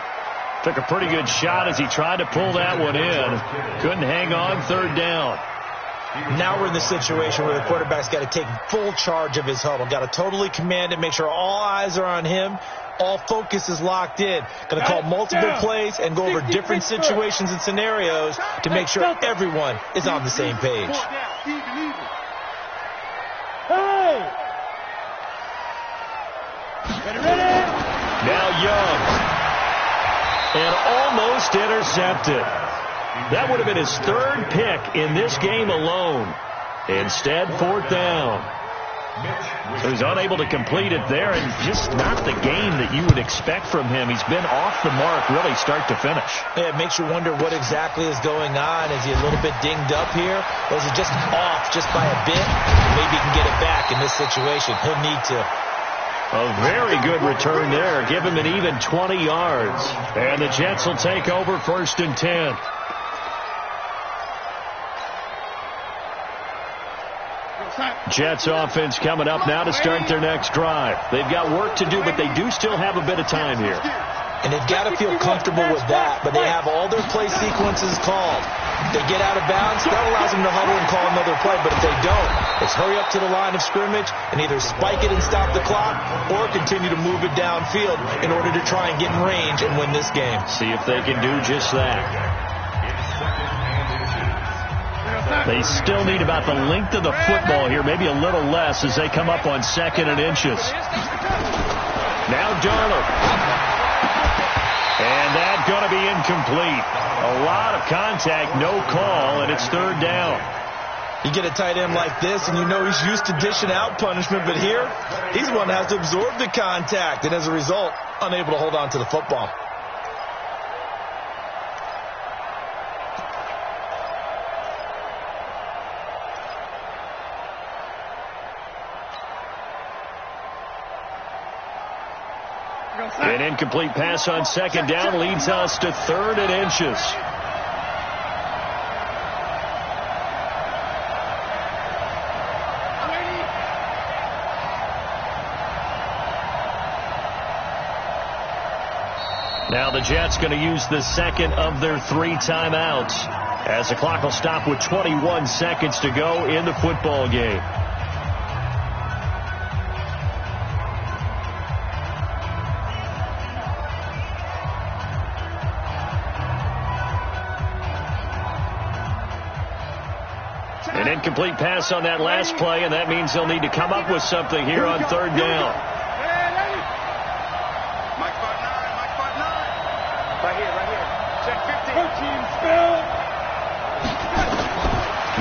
Took a pretty good shot as he tried to pull that one in. Couldn't hang on. 3rd down. Now we're in the situation where the quarterback's got to take full charge of his huddle. Got to totally command it, make sure all eyes are on him. All focus is locked in. Going to call multiple plays and go over different situations and scenarios to make sure everyone is on the same page. Hey! Ready? Now Young. And almost intercepted. That would have been his 3rd pick in this game alone. Instead, 4th down. So he's unable to complete it there, and just not the game that you would expect from him. He's been off the mark really start to finish. Yeah, it makes you wonder what exactly is going on. Is he a little bit dinged up here? Or is he just off just by a bit? Maybe he can get it back in this situation. He'll need to. A very good return there. Give him an even 20 yards. And the Jets will take over 1st and 10. Jets offense coming up now to start their next drive. They've got work to do, but they do still have a bit of time here. And they've got to feel comfortable with that, but they have all their play sequences called. They get out of bounds, that allows them to huddle and call another play, but if they don't, it's hurry up to the line of scrimmage and either spike it and stop the clock or continue to move it downfield in order to try and get in range and win this game. See if they can do just that. They still need about the length of the football here, maybe a little less as they come up on 2nd and inches. Now Darnold. And that's going to be incomplete. A lot of contact, no call, and it's 3rd down. You get a tight end like this, and you know he's used to dishing out punishment, but here, he's the one that has to absorb the contact, and as a result, unable to hold on to the football. An incomplete pass on 2nd down leads us to 3rd and inches. Now the Jets going to use the 2nd of their 3 timeouts as the clock will stop with 21 seconds to go in the football game. An incomplete pass on that last play, and that means they'll need to come up with something here on third down. Mike 5-9, Mike 5-9. Right here. Check 15.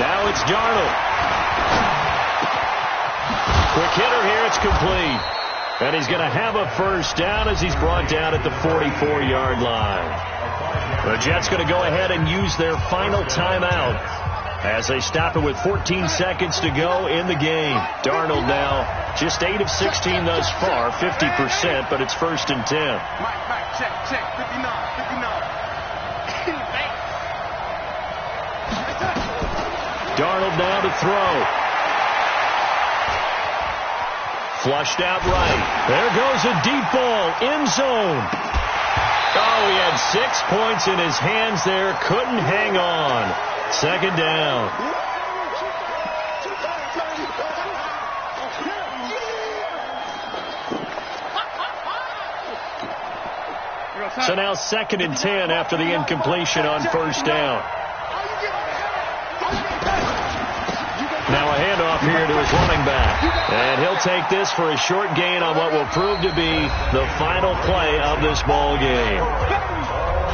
Now it's Darnold. Quick hitter here, it's complete. And he's going to have a first down as he's brought down at the 44-yard line. The Jets going to go ahead and use their final timeout as they stop it with 14 seconds to go in the game. Darnold now just 8 of 16 thus far, 50%, but it's 1st and 10. Mike, check, 59. Darnold now to throw. Flushed out right. There goes a deep ball, end zone. Oh, he had 6 points in his hands there. Couldn't hang on. 2nd down. So now 2nd and 10 after the incompletion on 1st down. Now a handoff here to his running back. And he'll take this for a short gain on what will prove to be the final play of this ball game.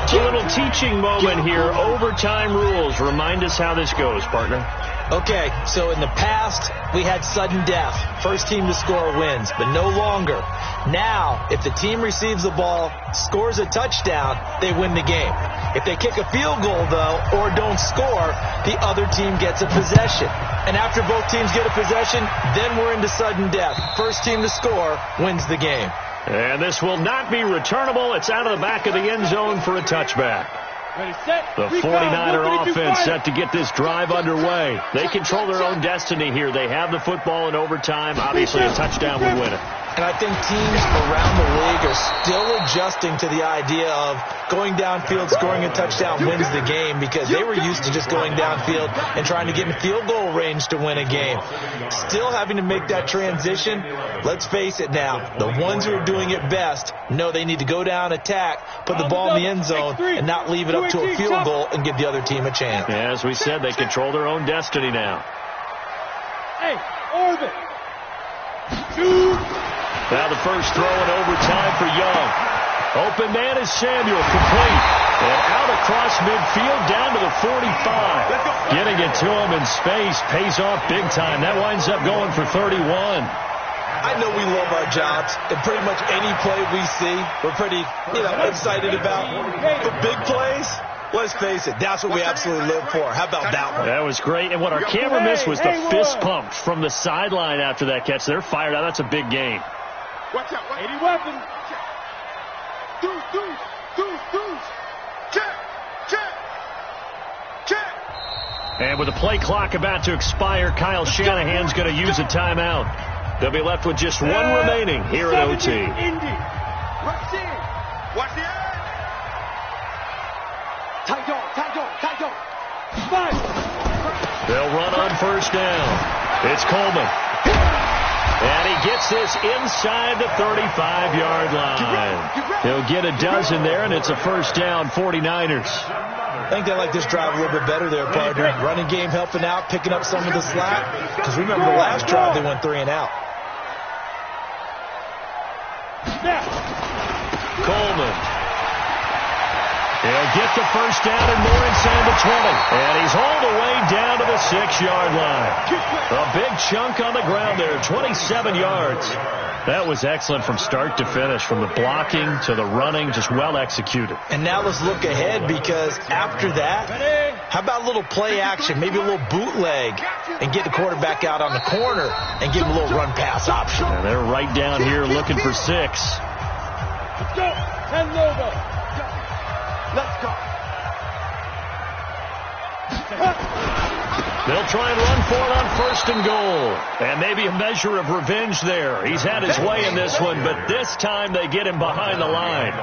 It's a little teaching moment here. Overtime rules. Remind us how this goes, partner. Okay, so in the past, we had sudden death. First team to score wins, but no longer. Now, if the team receives the ball, scores a touchdown, they win the game. If they kick a field goal, though, or don't score, the other team gets a possession. And after both teams get a possession, then we're into sudden death. First team to score wins the game. And this will not be returnable. It's out of the back of the end zone for a touchback. The 49er offense set to get this drive underway. They control their own destiny here. They have the football in overtime. Obviously, a touchdown would win it. And I think teams around the league are still adjusting to the idea of going downfield, scoring a touchdown wins the game, because they were used to just going downfield and trying to get in field goal range to win a game. Still having to make that transition. Let's face it now, the ones who are doing it best know they need to go down, attack, put the ball in the end zone, and not leave it up to a field goal and give the other team a chance. Yeah, as we said, they control their own destiny now. Hey, orbit. Now the first throw in overtime for Young. Open man is Samuel, complete. And out across midfield down to the 45. Getting it to him in space pays off big time. That winds up going for 31. I know we love our jobs, and pretty much any play we see, we're pretty, excited about. But big plays, let's face it, that's what we absolutely live for. How about that one? That was great. And what our camera missed was the fist pump from the sideline after that catch. They're fired out. That's a big game. Watch out. 80 weapons. Deuce. Check. And with the play clock about to expire, Kyle Shanahan's going to use a timeout. They'll be left with just one remaining here at OT. Watch the edge. Tight dog. They'll run on first down. It's Coleman. And he gets this inside the 35-yard line. He'll get a dozen there, and it's a first down, 49ers. I think they like this drive a little bit better there, partner. Running game helping out, picking up some of the slack. Because remember, the last drive they went 3 and out. Coleman. He'll get the first down and more inside the 20. And he's hauled away down to the 6-yard line. A big chunk on the ground there, 27 yards. That was excellent from start to finish, from the blocking to the running, just well executed. And now let's look ahead, because after that, how about a little play action, maybe a little bootleg, and get the quarterback out on the corner and give him a little run-pass option. And they're right down here looking for 6. Let's go. 10 logo. Let's go. They'll try and run for it on first and goal. And maybe a measure of revenge there. He's had his way in this one, but this time they get him behind the line.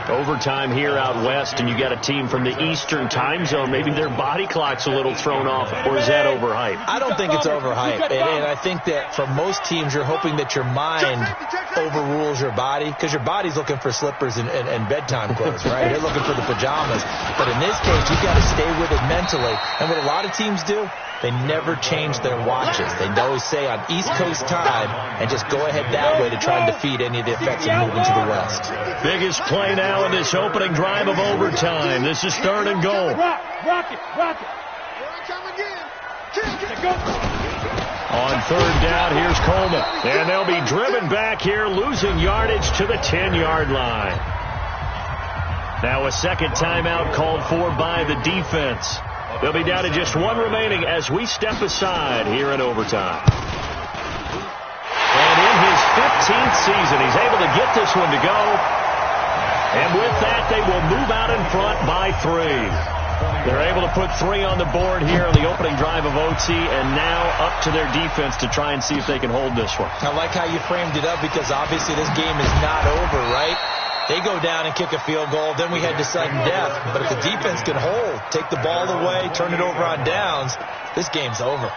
Overtime here out west, and you got a team from the Eastern time zone. Maybe their body clock's a little thrown off, or is that overhyped? I don't think it's overhyped. And I think that for most teams, you're hoping that your mind overrules your body, because your body's looking for slippers and bedtime clothes, right? They're looking for the pajamas. But in this case, you've got to stay with it mentally. And what a lot of teams do, though, they never change their watches. They always say on East Coast time and just go ahead that way to try and defeat any of the effects of moving to the West. Biggest play now in this opening drive of overtime. This is 3rd and goal. Rock it. Come again. On 3rd down, here's Coleman. And they'll be driven back here, losing yardage to the 10-yard line. Now a second timeout called for by the defense. They'll be down to just 1 remaining as we step aside here in overtime. And in his 15th season, he's able to get this one to go. And with that, they will move out in front by 3. They're able to put 3 on the board here on the opening drive of OT, and now up to their defense to try and see if they can hold this one. I like how you framed it up because obviously this game is not over, right? They go down and kick a field goal, then we head to sudden death. But if the defense can hold, take the ball away, turn it over on downs, this game's over.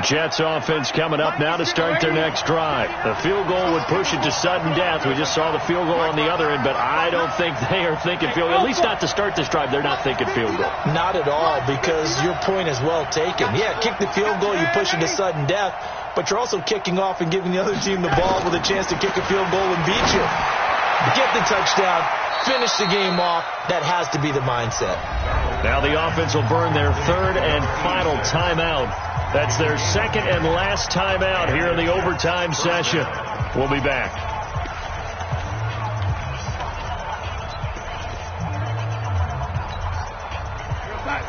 Jets offense coming up now to start their next drive. The field goal would push it to sudden death. We just saw the field goal on the other end, but I don't think they are thinking field goal. At least not to start this drive. They're not thinking field goal. Not at all, because your point is well taken. Yeah, kick the field goal, you push it to sudden death, but you're also kicking off and giving the other team the ball with a chance to kick a field goal and beat you. Get the touchdown, finish the game off. That has to be the mindset. Now the offense will burn their 3rd and final timeout. That's their 2nd and last timeout here in the overtime session. We'll be back.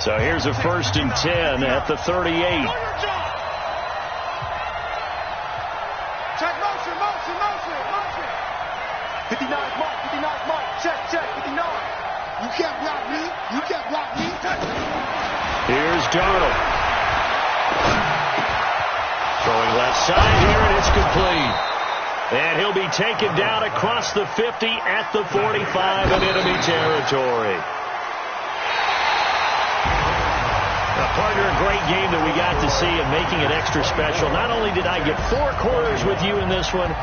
So here's a 1st and 10 at the 38. Check motion. 59 Mike. Check, 59. You can't block me. Here's Darnold. Throwing left side here, and it's complete. And he'll be taken down across the 50 at the 45 in enemy territory. Now, partner, a great game that we got to see and making it extra special. Not only did I get 4 quarters with you in this one,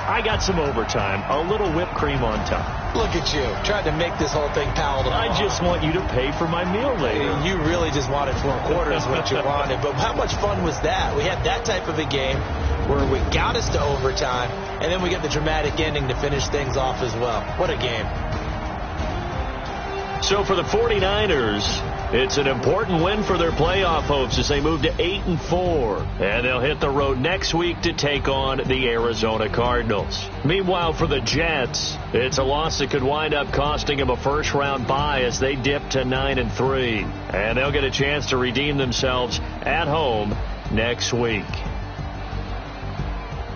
I got some overtime, a little whipped cream on top. Look at you, trying to make this whole thing palatable. I just want you to pay for my meal later. You really just wanted 4 quarters what you wanted. But how much fun was that? We had that type of a game where we got us to overtime, and then we get the dramatic ending to finish things off as well. What a game. So for the 49ers, it's an important win for their playoff hopes as they move to 8-4. And they'll hit the road next week to take on the Arizona Cardinals. Meanwhile, for the Jets, it's a loss that could wind up costing them a first-round bye as they dip to 9-3. And they'll get a chance to redeem themselves at home next week.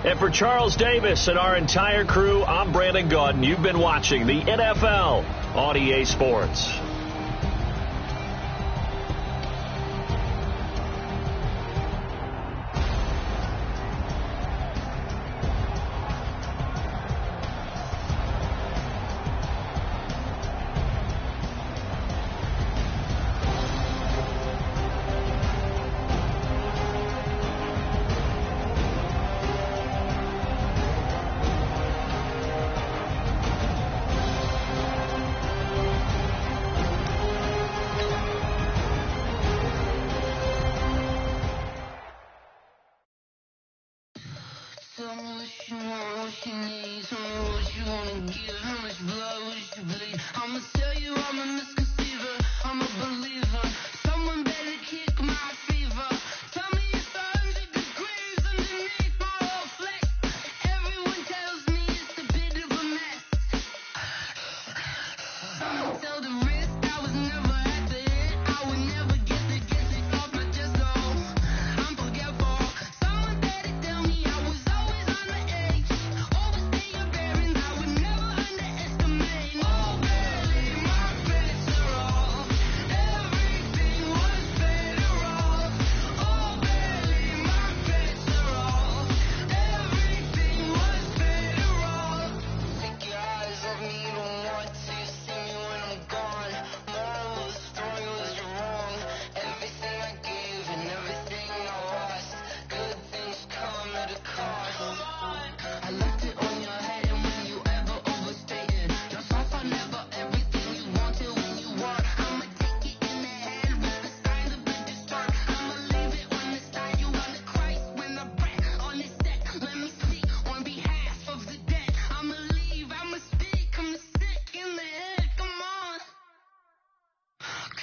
And for Charles Davis and our entire crew, I'm Brandon Gaudin. You've been watching the NFL on EA Sports.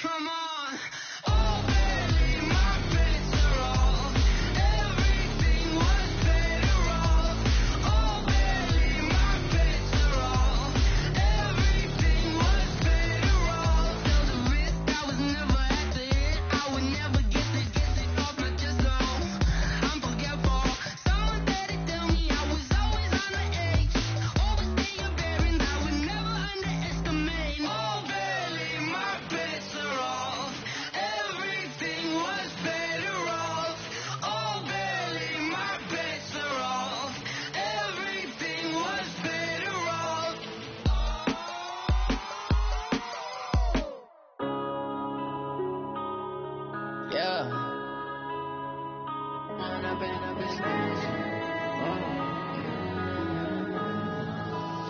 Come on. Oh, baby, my bets are off. Everything was better off. Oh, baby, my bets are off. Everything was better off. There was a risk I was never at the hit. I would never get it off my chest. I'm forgetful. Someone said it, tell me I was always on the edge. Overstaying bearings, I would never underestimate. Oh, baby, my bets are off. Everything was better off. Oh, baby, my bets are off. Everything was better off. Yeah. Man, I've been up this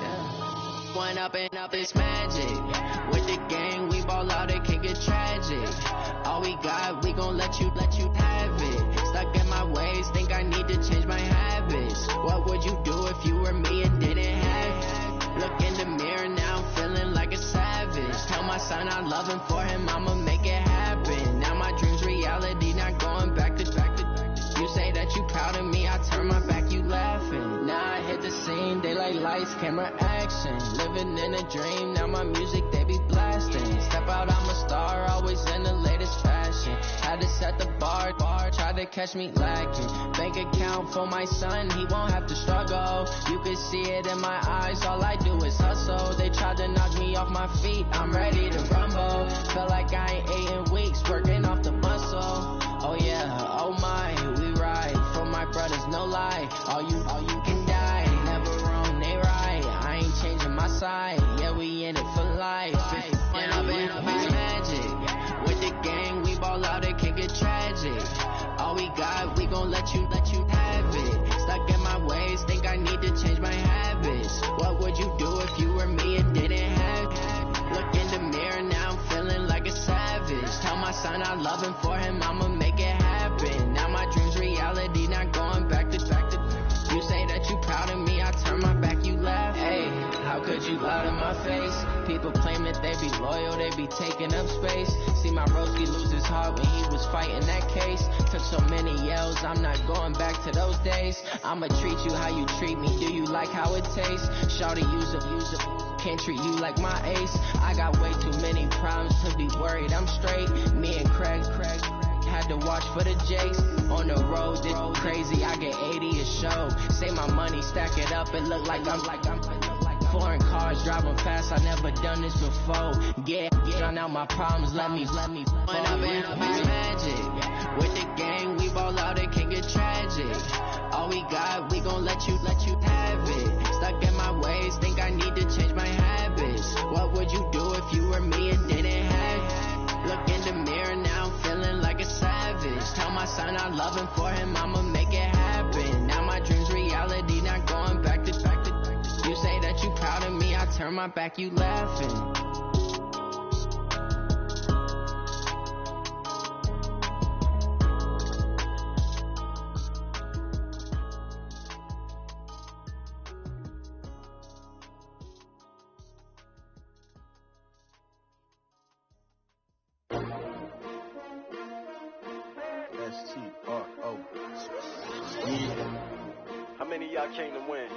yeah. One up and up is magic. With the gang, we ball out, it can get tragic. All we got, we gon' let you have it. Stuck in my ways, think I need to change my habits. What would you do if you were me and didn't have it? Look in the mirror now, I'm feeling like a savage. Tell my son I love him, for him I'ma make it happen. Now my dream's reality, not going back to. You say that you proud of me, I turn my back, you laughing. Now I hit the scene, daylight lights, camera action. Living in a dream, now my music they be blasting. Step out, I'm a star, always in the latest fashion. Had to set the bar, try to catch me lacking. Bank account for my son, he won't have to struggle. You can see it in my eyes, all I do is hustle. They tried to knock me off my feet, I'm ready to rumble. Felt like I ain't ate in weeks, working off the muscle. Oh yeah, oh my, we ride for my brothers, no lie. All you can die, never wrong, they right. I ain't changing my side, yeah, we in it for life. And I've been up is magic. With the gang, we ball out, it can get tragic. All we got, we gon' let you have it. Stuck in my ways, think I need to change my habits. What would you do if you were me and didn't have it? Look in the mirror, now I'm feeling like a savage. Tell my son I love him, for him I'ma make it happen. Now my dream's reality, not going back to. You say that you proud of me, I turn my back, you laugh. Hey, how could you lie to my face? People claim that they be loyal, they be taking up space. See my broski lose his heart when he was fighting that case. Took so many yells, I'm not going back to those days. I'ma treat you how you treat me, do you like how it tastes? Shawty, use it. Can't treat you like my ace. I got way too many problems to be worried, I'm straight. Me and Craig had to watch for the Jakes. On the road, this crazy, I get 80 a show. Say my money, stack it up, it look like I'm foreign cars, driving fast, I never done this before. Yeah, drown out my problems, let me When I've been up is magic. With the gang, we ball out, it can get tragic. All we got, we gon' let you have it. Stuck in my ways, think I need to change my habits. What would you do if you were me and didn't have it? Look in the mirror, now I'm feeling like a savage. Tell my son I love him, for him I'ma make it happen. Now my dream's reality, not going back to. You say that you proud of me, I turn my back, you laughing. S-T-R-O. Yeah. How many of y'all came to win?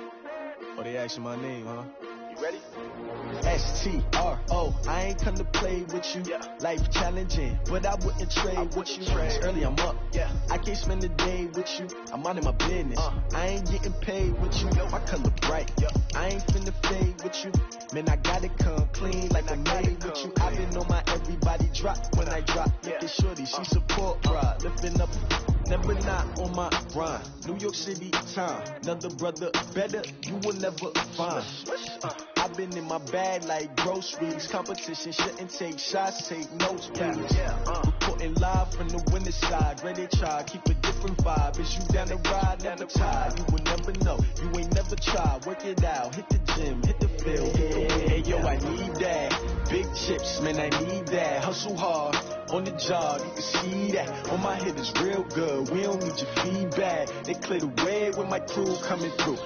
Oh, they asking my name, huh? You ready? S-T-R-O. I ain't come to play with you. Yeah. Life challenging, but I wouldn't trade with you. It's early, I'm up. Yeah. I can't spend the day with you. I'm minding my business. I ain't getting paid with you. My color bright. Yeah. I ain't finna fade with you. Man, I gotta come clean like I'm made with you. I've been on my everybody drop when I drop. Look at shorty, she support pride. Lifting up, never not on my grind. New York City time. Another brother better, you will never find. I've been in my bag like groceries. Competition shouldn't take shots, take notes, please. Reporting live from the winner's side. Ready to try, keep a different vibe. Is you down the ride, never tired. You will never know, you ain't never tried. Work it out, hit the gym, hit the field. Hey yo, I need that. Big chips, man, I need that. Hustle hard, on the job, you can see that. On my head is real good, we don't need your feedback. They clear the way when my crew coming through.